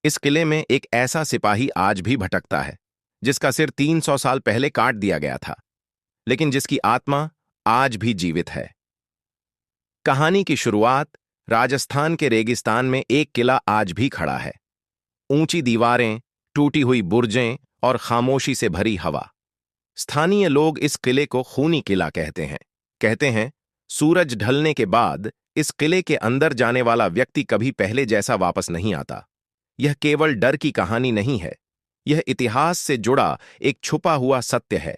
इस किले में एक ऐसा सिपाही आज भी भटकता है जिसका सिर 300 साल पहले काट दिया गया था, लेकिन जिसकी आत्मा आज भी जीवित है। कहानी की शुरुआत राजस्थान के रेगिस्तान में एक किला आज भी खड़ा है। ऊंची दीवारें, टूटी हुई बुर्जें और खामोशी से भरी हवा। स्थानीय लोग इस किले को खूनी किला कहते हैं। कहते हैं, सूरज ढलने के बाद इस किले के अंदर जाने वाला व्यक्ति कभी पहले जैसा वापस नहीं आता। यह केवल डर की कहानी नहीं है, यह इतिहास से जुड़ा एक छुपा हुआ सत्य है।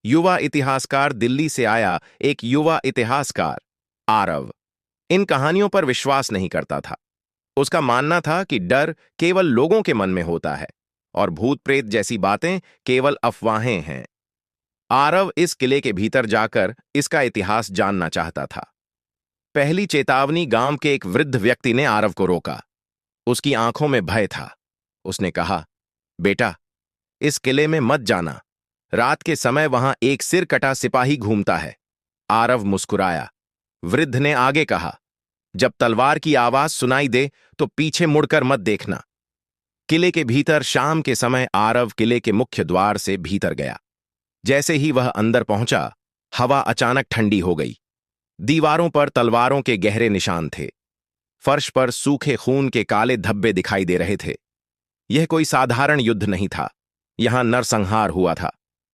युवा इतिहासकार दिल्ली से आया एक युवा इतिहासकार आरव इन कहानियों पर विश्वास नहीं करता था। उसका मानना था कि डर केवल लोगों के मन में होता है और भूत प्रेत जैसी बातें केवल अफवाहें हैं। आरव इस किले के भीतर जाकर इसका इतिहास जानना चाहता था। पहली चेतावनी गांव के एक वृद्ध व्यक्ति ने आरव को रोका। उसकी आंखों में भय था। उसने कहा, बेटा, इस किले में मत जाना। रात के समय वहां एक सिर कटा सिपाही घूमता है। आरव मुस्कुराया। वृद्ध ने आगे कहा, जब तलवार की आवाज सुनाई दे तो पीछे मुड़कर मत देखना। किले के भीतर शाम के समय आरव किले के मुख्य द्वार से भीतर गया। जैसे ही वह अंदर पहुंचा, हवा अचानक ठंडी हो गई। दीवारों पर तलवारों के गहरे निशान थे। फर्श पर सूखे खून के काले धब्बे दिखाई दे रहे थे। यह कोई साधारण युद्ध नहीं था, यहां नरसंहार हुआ था।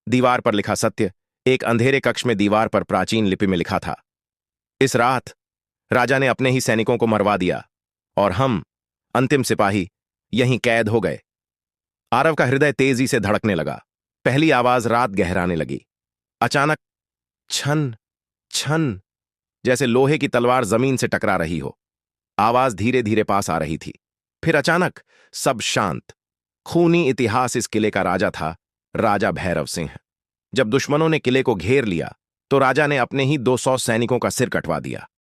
दीवार पर लिखा सत्य एक अंधेरे कक्ष में दीवार पर प्राचीन लिपि में लिखा था। इस रात राजा ने अपने ही सैनिकों को मरवा दिया और हम, अंतिम सिपाही, यहीं कैद हो गए। आरव का हृदय तेजी से धड़कने लगा। पहली आवाज रात गहराने लगी। अचानक छन छन, जैसे लोहे की तलवार जमीन से टकरा रही हो। आवाज धीरे धीरे पास आ रही थी। फिर अचानक सब शांत। खूनी इतिहास इस किले का राजा था, राजा भैरव सिंह। जब दुश्मनों ने किले को घेर लिया तो राजा ने अपने ही 200 सैनिकों का सिर कटवा दिया।